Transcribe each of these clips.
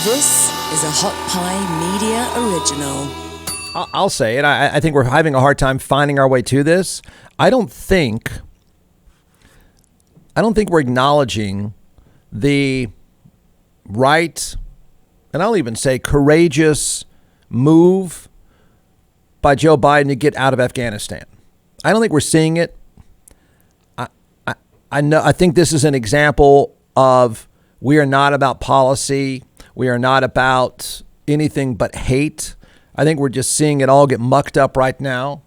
This is a Hot Pie Media original. I'll say it. I think we're having a hard time finding our way to this. I don't think we're acknowledging the right, and I'll even say courageous move by Joe Biden to get out of Afghanistan. I don't think we're seeing it. I think this is an example of we are not about policy. We are not about anything but hate. I think we're just seeing it all get mucked up right now.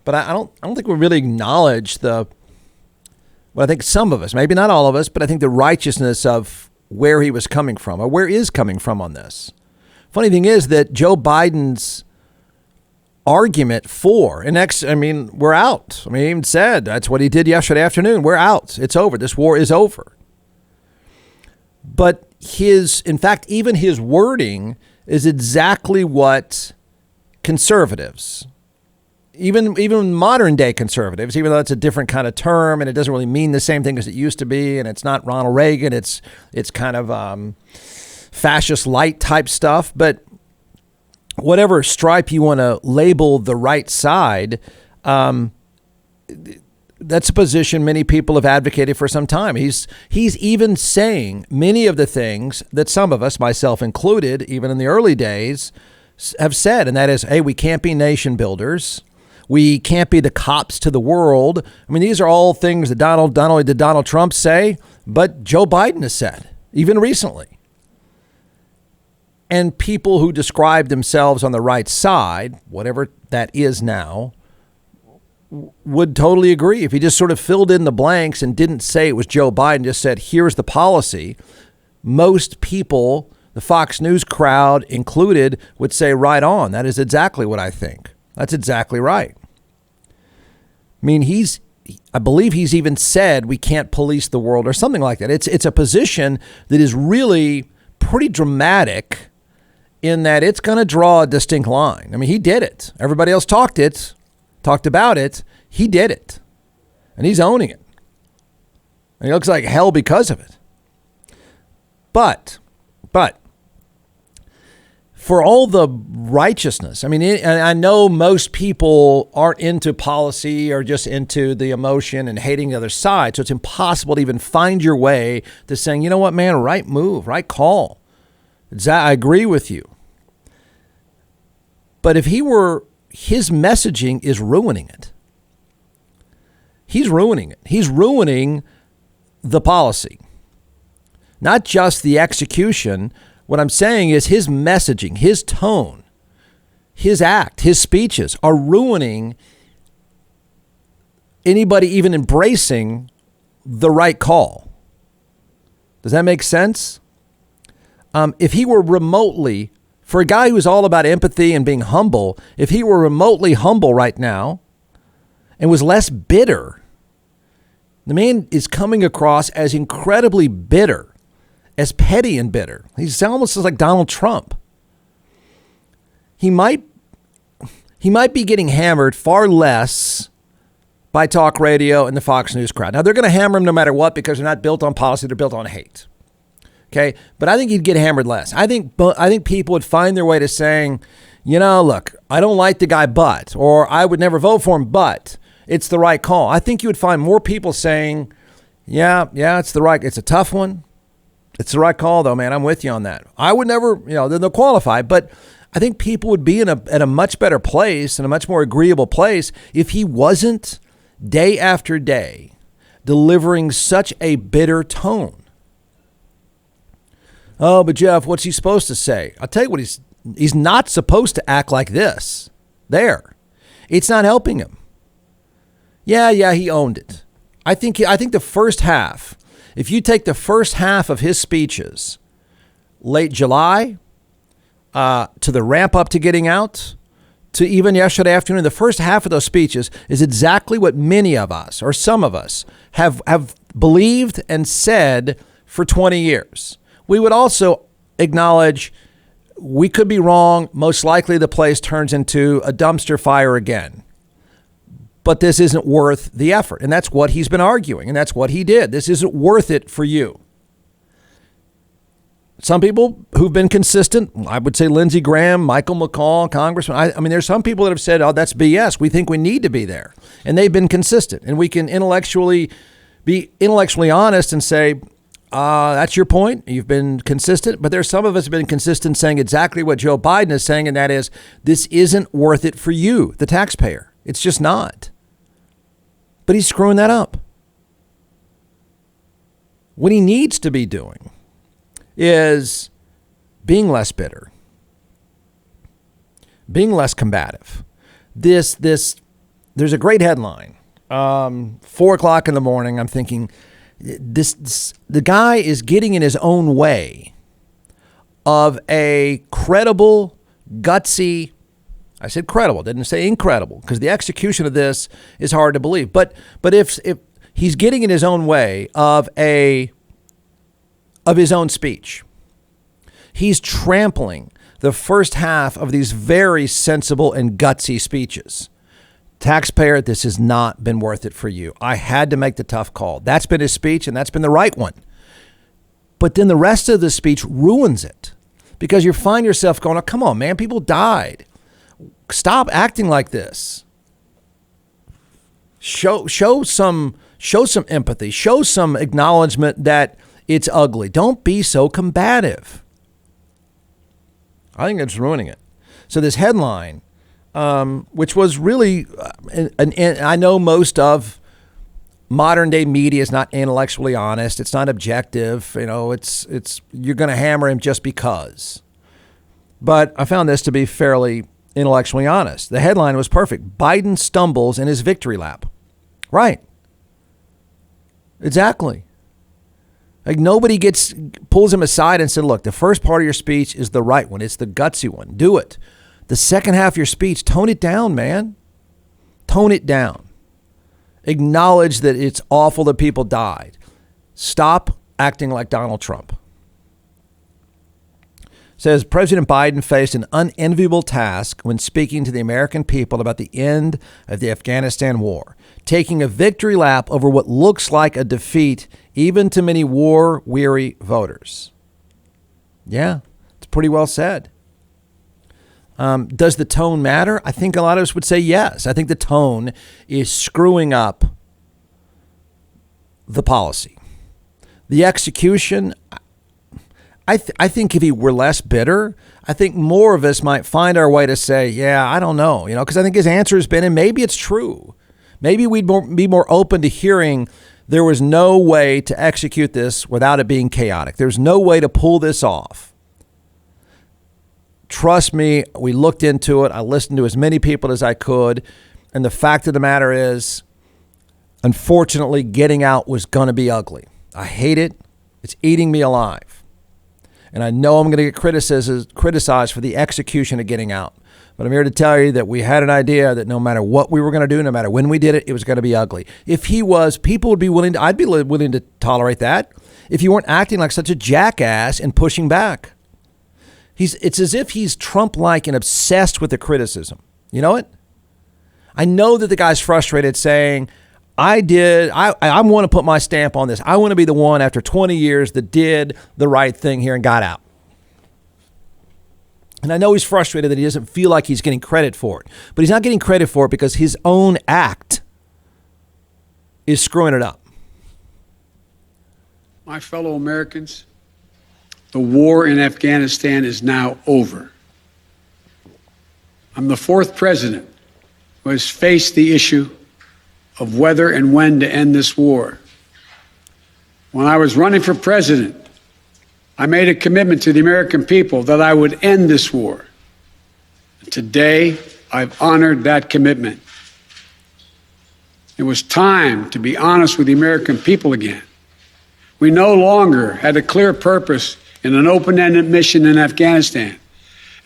But I don't think we really acknowledge what I think some of us, maybe not all of us, but I think the righteousness of where he was coming from or where is coming from on this. Funny thing is that Joe Biden's argument for, we're out. He even said that's what he did yesterday afternoon. We're out. It's over. This war is over. But even his wording is exactly what conservatives, even modern day conservatives, even though it's a different kind of term and it doesn't really mean the same thing as it used to be, and it's not Ronald Reagan, it's kind of fascist light type stuff. But whatever stripe you want to label the right side, that's a position many people have advocated for some time. He's even saying many of the things that some of us, myself included, even in the early days, have said. And that is, hey, we can't be nation builders. We can't be the cops to the world. These are all things that Donald Trump say, but Joe Biden has said, even recently. And people who describe themselves on the right side, whatever that is now, would totally agree. If he just sort of filled in the blanks and didn't say it was Joe Biden, just said, here's the policy, most people, the Fox News crowd included, would say, right on. That is exactly what I think. That's exactly right. I believe he's even said we can't police the world or something like that. It's a position that is really pretty dramatic in that it's going to draw a distinct line. He did it. Everybody else talked about it. He did it. And he's owning it. And he looks like hell because of it. But for all the righteousness, I know most people aren't into policy or just into the emotion and hating the other side. So it's impossible to even find your way to saying, you know what, man, right move, right call. I agree with you. But if his messaging is ruining it. He's ruining it. He's ruining the policy, not just the execution. What I'm saying is his messaging, his tone, his act, his speeches are ruining anybody even embracing the right call. Does that make sense? If he were remotely, for a guy who's all about empathy and being humble, if he were remotely humble right now and was less bitter, the man is coming across as incredibly bitter, as petty and bitter. He's almost like Donald Trump. He might be getting hammered far less by talk radio and the Fox News crowd. Now, they're going to hammer him no matter what because they're not built on policy, they're built on hate. Okay, but I think he'd get hammered less. I think people would find their way to saying, look, I don't like the guy, but, or I would never vote for him, but it's the right call. I think you would find more people saying, yeah, it's a tough one. It's the right call though, man. I'm with you on that. I would never, they'll qualify, but I think people would be at a much better place and a much more agreeable place if he wasn't day after day delivering such a bitter tone. Oh, but Jeff, what's he supposed to say? I'll tell you what, he's not supposed to act like this. There. It's not helping him. Yeah, he owned it. I think the first half, if you take the first half of his speeches, late July, to the ramp up to getting out, to even yesterday afternoon, the first half of those speeches is exactly what many of us, or some of us, have believed and said for 20 years. We would also acknowledge we could be wrong. Most likely the place turns into a dumpster fire again. But this isn't worth the effort. And that's what he's been arguing. And that's what he did. This isn't worth it for you. Some people who've been consistent, I would say Lindsey Graham, Michael McCall, Congressman. I mean, there's some people that have said, oh, that's BS. We think we need to be there. And they've been consistent. And we can be intellectually honest and say, that's your point. You've been consistent. But there's some of us have been consistent saying exactly what Joe Biden is saying, and that is, this isn't worth it for you, the taxpayer. It's just not. But he's screwing that up. What he needs to be doing is being less bitter, being less combative. There's a great headline. 4:00 in the morning, I'm thinking, the guy is getting in his own way of a credible, gutsy, I said credible, didn't say incredible, because the execution of this is hard to believe. But if he's getting in his own way of his own speech, he's trampling the first half of these very sensible and gutsy speeches. Taxpayer, this has not been worth it for you. I had to make the tough call. That's been his speech, and that's been the right one. But then the rest of the speech ruins it, because you find yourself going, oh, come on, man, people died. Stop acting like this. Show some empathy. Show some acknowledgement that it's ugly. Don't be so combative. I think it's ruining it. So this headline, which was really, and I know most of modern day media is not intellectually honest. It's not objective. You know, it's you're going to hammer him just because. But I found this to be fairly intellectually honest. The headline was perfect. Biden stumbles in his victory lap. Right. Exactly. Like nobody pulls him aside and said, look, the first part of your speech is the right one. It's the gutsy one. Do it. The second half of your speech, tone it down, man. Tone it down. Acknowledge that it's awful that people died. Stop acting like Donald Trump. Says President Biden faced an unenviable task when speaking to the American people about the end of the Afghanistan war, taking a victory lap over what looks like a defeat, even to many war-weary voters. Yeah, it's pretty well said. Does the tone matter? I think a lot of us would say yes. I think the tone is screwing up the policy. The execution, I think if he were less bitter, I think more of us might find our way to say, yeah, I don't know, because I think his answer has been, and maybe it's true. Maybe we'd be more open to hearing there was no way to execute this without it being chaotic. There's no way to pull this off. Trust me, we looked into it. I listened to as many people as I could. And the fact of the matter is, unfortunately, getting out was going to be ugly. I hate it. It's eating me alive. And I know I'm going to get criticized for the execution of getting out. But I'm here to tell you that we had an idea that no matter what we were going to do, no matter when we did it, it was going to be ugly. If he was, people would be I'd be willing to tolerate that if you weren't acting like such a jackass and pushing back. It's as if he's Trump-like and obsessed with the criticism. You know it? I know that the guy's frustrated saying, I want to put my stamp on this. I want to be the one after 20 years that did the right thing here and got out. And I know he's frustrated that he doesn't feel like he's getting credit for it. But he's not getting credit for it because his own act is screwing it up. My fellow Americans, the war in Afghanistan is now over. I'm the fourth president who has faced the issue of whether and when to end this war. When I was running for president, I made a commitment to the American people that I would end this war. And today, I've honored that commitment. It was time to be honest with the American people again. We no longer had a clear purpose in an open-ended mission in Afghanistan.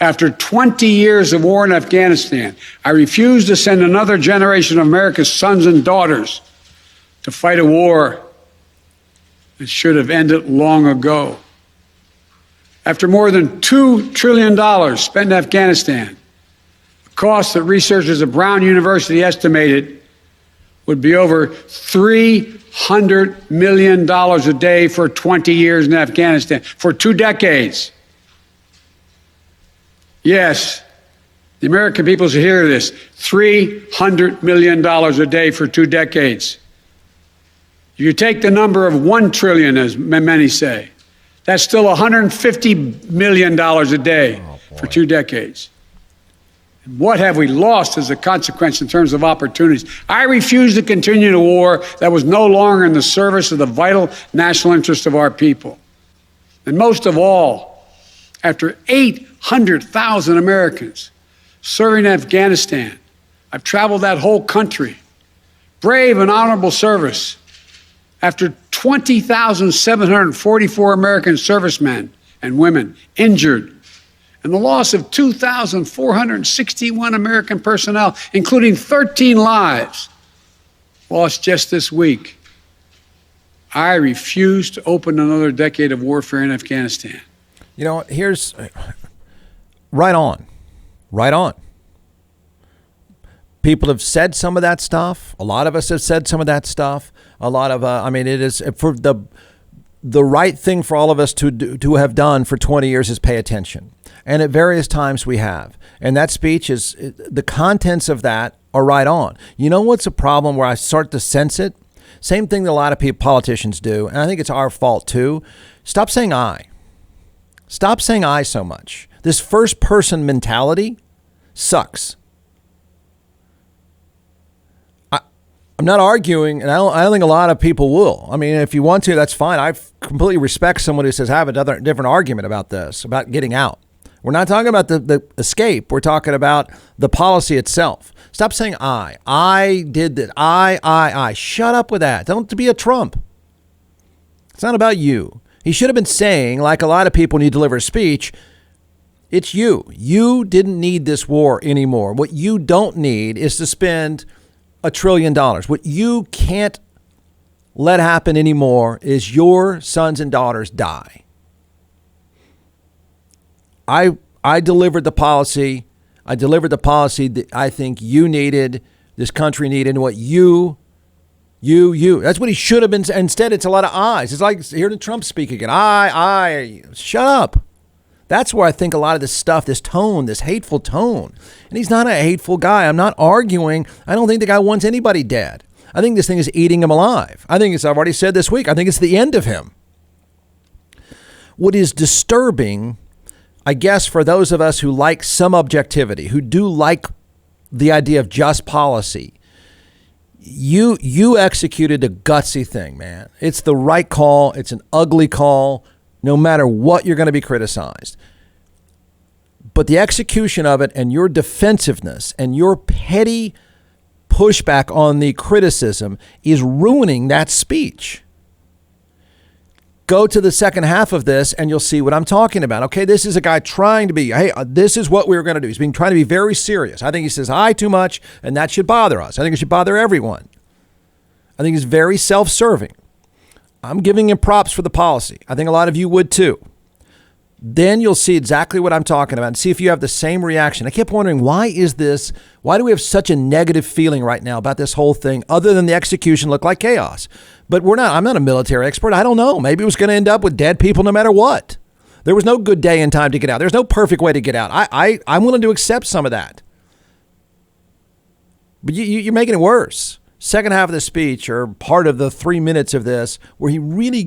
After 20 years of war in Afghanistan, I refuse to send another generation of America's sons and daughters to fight a war that should have ended long ago. After more than $2 trillion spent in Afghanistan, a cost that researchers at Brown University estimated would be over $3 $300 million a day for 20 years in Afghanistan, for 2 decades. Yes, the American people should hear this. $300 million a day for 2 decades. You take the number of 1 trillion, as many say, that's still $150 million a day for 2 decades. And what have we lost as a consequence in terms of opportunities? I refuse to continue a war that was no longer in the service of the vital national interest of our people. And most of all, after 800,000 Americans serving in Afghanistan, I've traveled that whole country, brave and honorable service. After 20,744 American servicemen and women injured, and the loss of 2,461 American personnel, including 13 lives lost just this week, I refuse to open another decade of warfare in Afghanistan. You know, here's right on. People have said some of that stuff. A lot of us have said some of that stuff. A lot of, it is for the right thing for all of us to have done for 20 years is pay attention. And at various times we have. And that speech is, the contents of that are right on. You know what's a problem where I start to sense it? Same thing that a lot of politicians do. And I think it's our fault too. Stop saying I. Stop saying I so much. This first person mentality sucks. I'm not arguing, and I don't think a lot of people will. I mean, if you want to, that's fine. I completely respect someone who says, I have a different argument about this, about getting out. We're not talking about the escape. We're talking about the policy itself. Stop saying I did that. I. Shut up with that. Don't be a Trump. It's not about you. He should have been saying, like a lot of people when you deliver a speech, it's you. You didn't need this war anymore. What you don't need is to spend $1 trillion. What you can't let happen anymore is your sons and daughters die. I delivered the policy. I delivered the policy that I think you needed, this country needed, and what you. That's what he should have been. Instead, it's a lot of I's. It's like hearing Trump speak again. I. Shut up. That's where I think a lot of this stuff, this tone, this hateful tone. And he's not a hateful guy. I'm not arguing. I don't think the guy wants anybody dead. I think this thing is eating him alive. I think I've already said this week, I think it's the end of him. What is disturbing, I guess, for those of us who like some objectivity, who do like the idea of just policy, you executed a gutsy thing, man. It's the right call. It's an ugly call. No matter what, you're going to be criticized. But the execution of it and your defensiveness and your petty pushback on the criticism is ruining that speech. Go to the second half of this and you'll see what I'm talking about. Okay, this is a guy trying to be, hey, this is what we're going to do. He's trying to be very serious. I think he says I too much, and that should bother us. I think it should bother everyone. I think he's very self-serving. I'm giving him props for the policy. I think a lot of you would too. Then you'll see exactly what I'm talking about and see if you have the same reaction. I kept wondering, why do we have such a negative feeling right now about this whole thing other than the execution looked like chaos? But I'm not a military expert. I don't know. Maybe it was going to end up with dead people no matter what. There was no good day and time to get out. There's no perfect way to get out. I'm willing to accept some of that. But you're making it worse. Second half of the speech, or part of the 3 minutes of this, where he really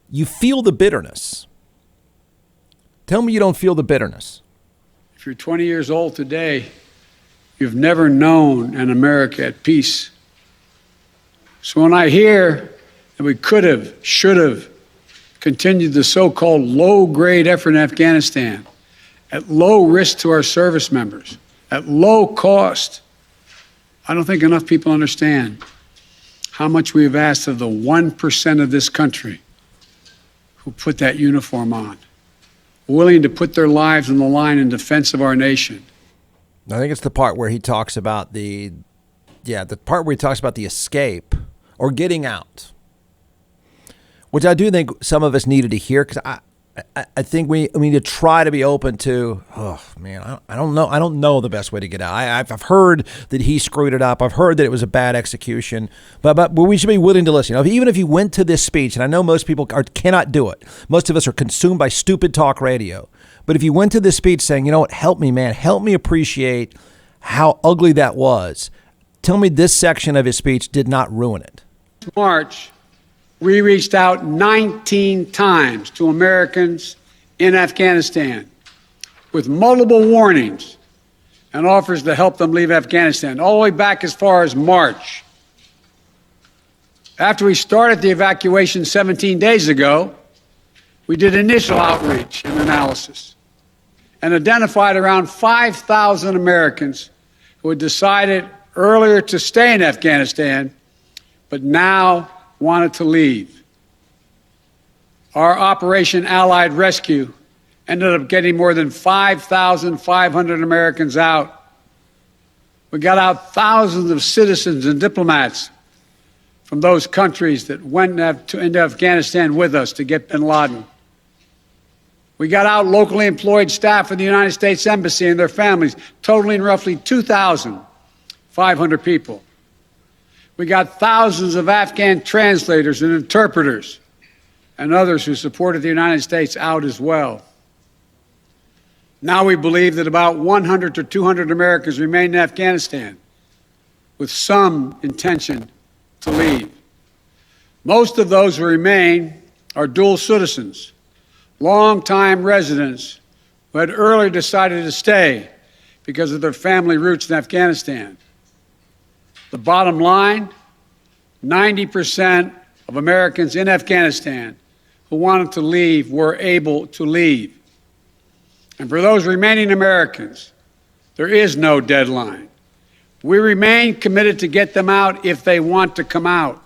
you feel the bitterness. Tell me you don't feel the bitterness. If you're 20 years old today, you've never known an America at peace. So when I hear that we could have, should have continued the so-called low-grade effort in Afghanistan, at low risk to our service members, at low cost, I don't think enough people understand how much we have asked of the 1% of this country who put that uniform on, willing to put their lives on the line in defense of our nation. I think it's the part where he talks about the part where he talks about the escape or getting out, which I do think some of us needed to hear, because I think we need to try to be open to, oh man, I don't know. I don't know the best way to get out. I've heard that he screwed it up. I've heard that it was a bad execution, but we should be willing to listen. Even if you went to this speech, and I know most people cannot do it. Most of us are consumed by stupid talk radio. But if you went to this speech saying, you know what, help me, man, help me appreciate how ugly that was. Tell me this section of his speech did not ruin it. March, we reached out 19 times to Americans in Afghanistan with multiple warnings and offers to help them leave Afghanistan, all the way back as far as March. After we started the evacuation 17 days ago, we did initial outreach and analysis and identified around 5,000 Americans who had decided earlier to stay in Afghanistan, but now wanted to leave. Our Operation Allied Rescue ended up getting more than 5,500 Americans out. We got out thousands of citizens and diplomats from those countries that went into Afghanistan with us to get bin Laden. We got out locally employed staff of the United States Embassy and their families, totaling roughly 2,500 people. We got thousands of Afghan translators and interpreters and others who supported the United States out as well. Now we believe that about 100 to 200 Americans remain in Afghanistan with some intention to leave. Most of those who remain are dual citizens, longtime residents who had earlier decided to stay because of their family roots in Afghanistan. The bottom line, 90% of Americans in Afghanistan who wanted to leave were able to leave. And for those remaining Americans, there is no deadline. We remain committed to get them out if they want to come out.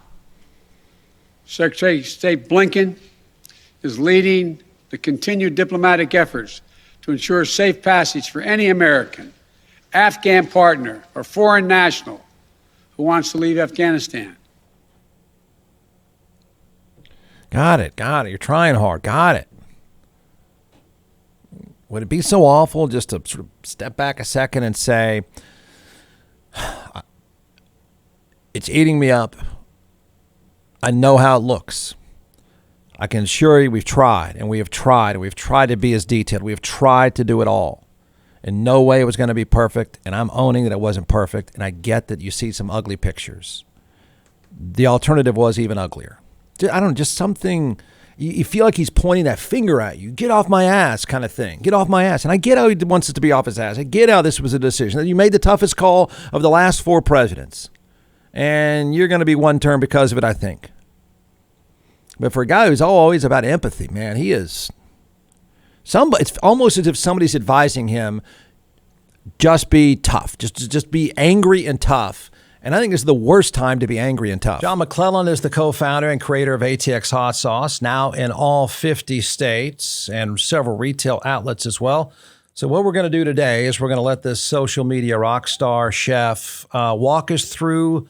Secretary of State Blinken is leading the continued diplomatic efforts to ensure safe passage for any American, Afghan partner, or foreign national who wants to leave Afghanistan. Got it. You're trying hard. Got it. Would it be so awful just to sort of step back a second and say, it's eating me up. I know how it looks. I can assure you we've tried to be as detailed. We have tried to do it all. In no way it was going to be perfect, and I'm owning that it wasn't perfect, and I get that you see some ugly pictures. The alternative was even uglier. I don't know, just something, you feel like he's pointing that finger at you. Get off my ass kind of thing. Get off my ass. And I get how he wants it to be off his ass. I get how this was a decision. That you made the toughest call of the last 4 presidents. And you're going to be one term because of it, I think. But for a guy who's always about empathy, man, he is... It's almost as if somebody's advising him, just be tough. Just be angry and tough. And I think this is the worst time to be angry and tough. John McClellan is the co-founder and creator of ATX Hot Sauce, now in all 50 states and several retail outlets as well. So what we're going to do today is we're going to let this social media rock star chef walk us through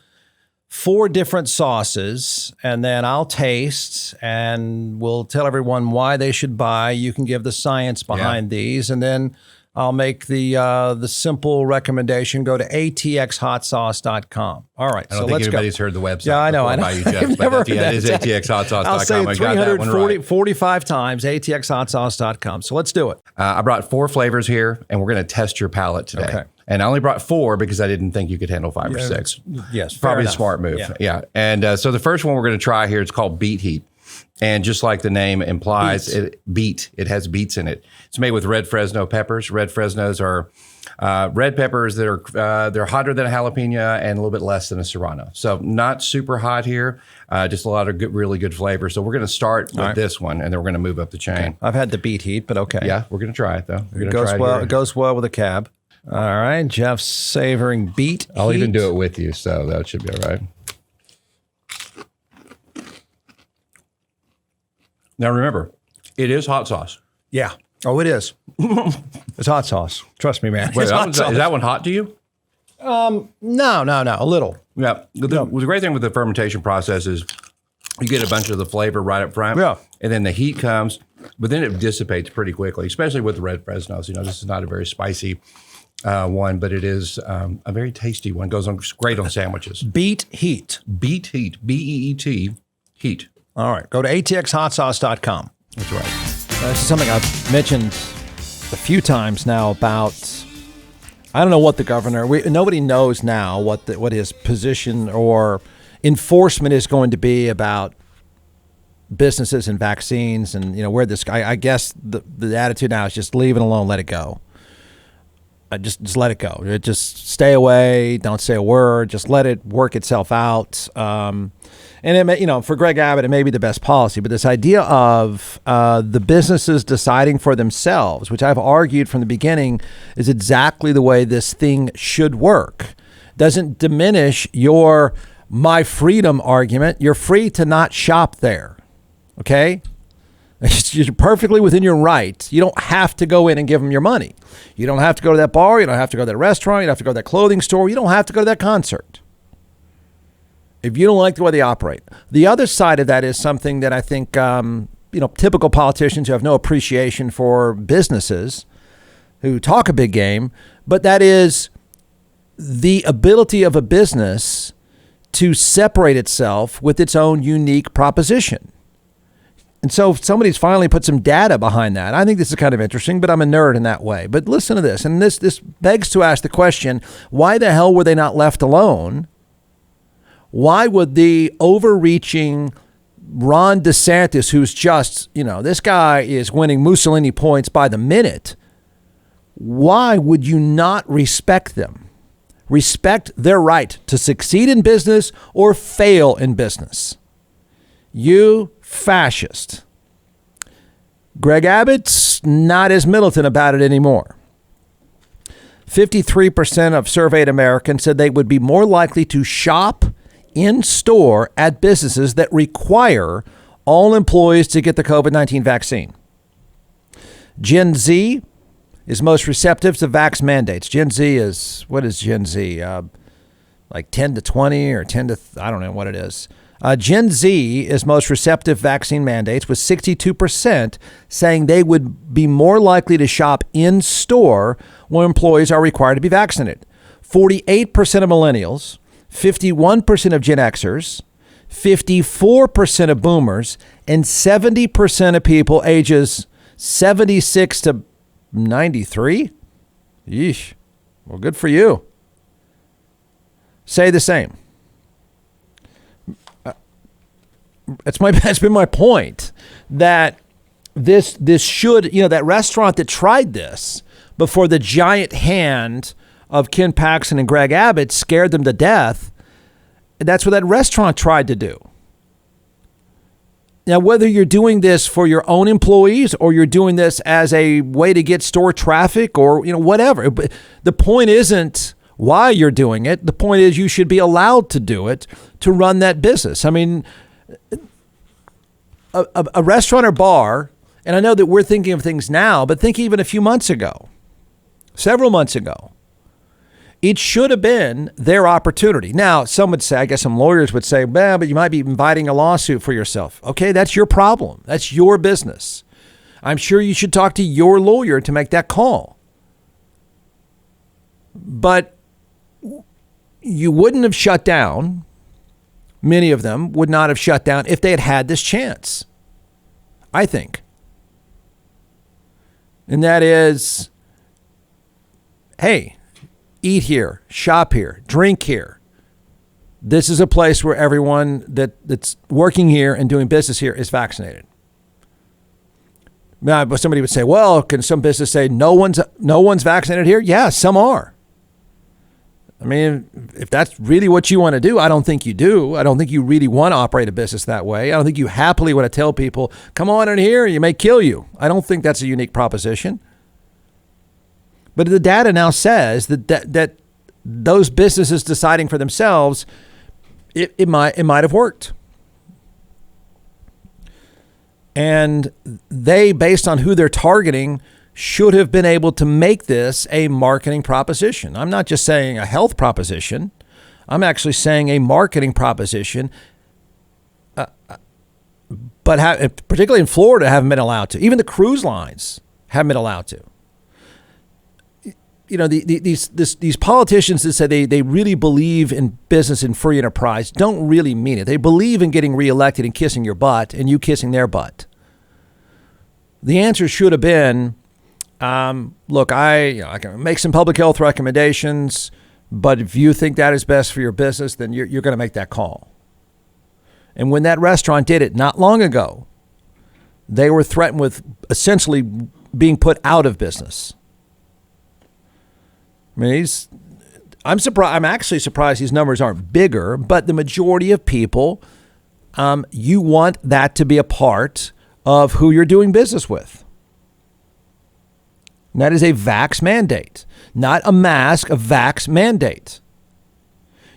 4 different sauces, and then I'll taste, and we'll tell everyone why they should buy. You can give the science behind these, and then I'll make the simple recommendation. Go to atxhotsauce.com. All right, I don't think anybody's heard the website. Yeah, I know. About you, Jeff, but it is atxhotsauce.com. I'll say I got that one right. 45 times, atxhotsauce.com. So let's do it. I brought 4 flavors here, and we're going to test your palate today. Okay. And I only brought 4 because I didn't think you could handle 5 or 6. Yes, probably a smart move. Yeah. And so the first one we're going to try here, it's called Beet Heat. And just like the name implies, it has beets in it. It's made with red Fresno peppers. Red Fresnos are red peppers that are they're hotter than a jalapeno and a little bit less than a serrano. So not super hot here, just a lot of really good flavor. So we're going to start with this one, and then we're going to move up the chain. Okay. I've had the Beet Heat, but okay. Yeah, we're going to try it though. It goes well with a cab. All right, Jeff's savoring Beet Heat. I'll even do it with you, so that should be all right. Now remember, it is hot sauce. Yeah. Oh, it is. It's hot sauce. Trust me, man. Wait, is that one hot to you? No. A little. Yeah. The great thing with the fermentation process is you get a bunch of the flavor right up front. Yeah. And then the heat comes but then it dissipates pretty quickly, especially with the red Fresnos. This is not a very spicy one, but it is a very tasty one. Goes on great on sandwiches. Beet heat. Beet heat. BEET. Heat. All right. Go to atxhotsauce.com. That's right. This is something I've mentioned a few times now about. I don't know what the governor. Nobody knows now what his position or enforcement is going to be about businesses and vaccines, and where this. I guess the attitude now is just leave it alone, let it go. Just let it go. Just stay away. Don't say a word. Just let it work itself out. And it may, for Greg Abbott, it may be the best policy. But this idea of the businesses deciding for themselves, which I've argued from the beginning, is exactly the way this thing should work. Doesn't diminish your my freedom argument. You're free to not shop there. Okay? You're perfectly within your right. You don't have to go in and give them your money. You don't have to go to that bar. You don't have to go to that restaurant. You don't have to go to that clothing store. You don't have to go to that concert if you don't like the way they operate. The other side of that is something that I think, typical politicians who have no appreciation for businesses, who talk a big game, but that is the ability of a business to separate itself with its own unique proposition. And so somebody's finally put some data behind that. I think this is kind of interesting, but I'm a nerd in that way. But listen to this. And this begs to ask the question, why the hell were they not left alone? Why would the overreaching Ron DeSantis, who's just, this guy is winning Mussolini points by the minute. Why would you not respect them? Respect their right to succeed in business or fail in business. You fascist. Greg Abbott's not as militant about it anymore. 53% of surveyed Americans said they would be more likely to shop in store at businesses that require all employees to get the COVID-19 vaccine. Gen Z is most receptive to vax mandates. Gen Z is, what is Gen Z? Like 10 to 20 or 10 to, I don't know what it is. Gen Z is most receptive vaccine mandates, with 62% saying they would be more likely to shop in store when employees are required to be vaccinated. 48% of millennials, 51% of Gen Xers, 54% of boomers, and 70% of people ages 76 to 93? Yeesh. Well, good for you. Say the same. That's been my point, that this should, that restaurant that tried this before the giant hand of Ken Paxton and Greg Abbott scared them to death. That's what that restaurant tried to do. Now, whether you're doing this for your own employees or you're doing this as a way to get store traffic or, whatever, the point isn't why you're doing it. The point is you should be allowed to do it to run that business. I mean, a restaurant or bar, and I know that we're thinking of things now, but think even a few months ago, several months ago, it should have been their opportunity. Now, some would say, I guess some lawyers would say, well, but you might be inviting a lawsuit for yourself. Okay, that's your problem. That's your business. I'm sure you should talk to your lawyer to make that call. But you wouldn't have shut down. Many of them would not have shut down if they had had this chance, I think. And that is, hey, eat here, shop here, drink here. This is a place where everyone that's working here and doing business here is vaccinated. Now, somebody would say, well, can some business say no one's vaccinated here? Yeah, some are. I mean, if that's really what you want to do, I don't think you do. I don't think you really want to operate a business that way. I don't think you happily want to tell people, come on in here, you may kill you. I don't think that's a unique proposition. But the data now says that those businesses deciding for themselves, it might have worked. And they, based on who they're targeting, should have been able to make this a marketing proposition. I'm not just saying a health proposition. I'm actually saying a marketing proposition. But but particularly in Florida, haven't been allowed to. Even the cruise lines haven't been allowed to. You know, these politicians that say they really believe in business and free enterprise don't really mean it. They believe in getting reelected and kissing your butt and you kissing their butt. The answer should have been, look, I can make some public health recommendations, but if you think that is best for your business, then you're going to make that call. And when that restaurant did it not long ago, they were threatened with essentially being put out of business. I mean, I'm surprised. I'm actually surprised these numbers aren't bigger, but the majority of people, you want that to be a part of who you're doing business with. And that is a vax mandate, not a mask, a vax mandate.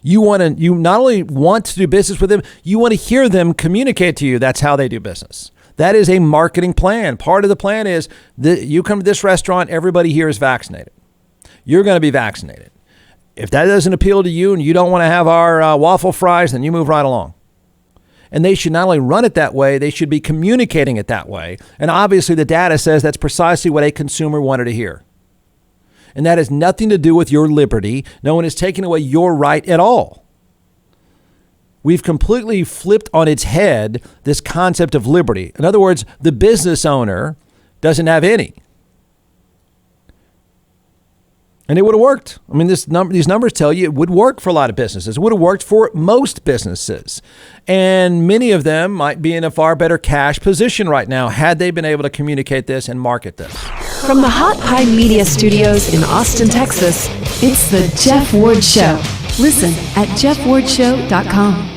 You not only want to do business with them, you want to hear them communicate to you. That's how they do business. That is a marketing plan. Part of the plan is that you come to this restaurant, everybody here is vaccinated. You're going to be vaccinated. If that doesn't appeal to you and you don't want to have our waffle fries, then you move right along. And they should not only run it that way, they should be communicating it that way. And obviously the data says that's precisely what a consumer wanted to hear. And that has nothing to do with your liberty. No one is taking away your right at all. We've completely flipped on its head this concept of liberty. In other words, the business owner doesn't have any. And it would have worked. I mean, these numbers tell you it would work for a lot of businesses. It would have worked for most businesses. And many of them might be in a far better cash position right now had they been able to communicate this and market this. From the Hot Pie Media Studios in Austin, Texas, it's The Jeff Ward Show. Listen at jeffwardshow.com.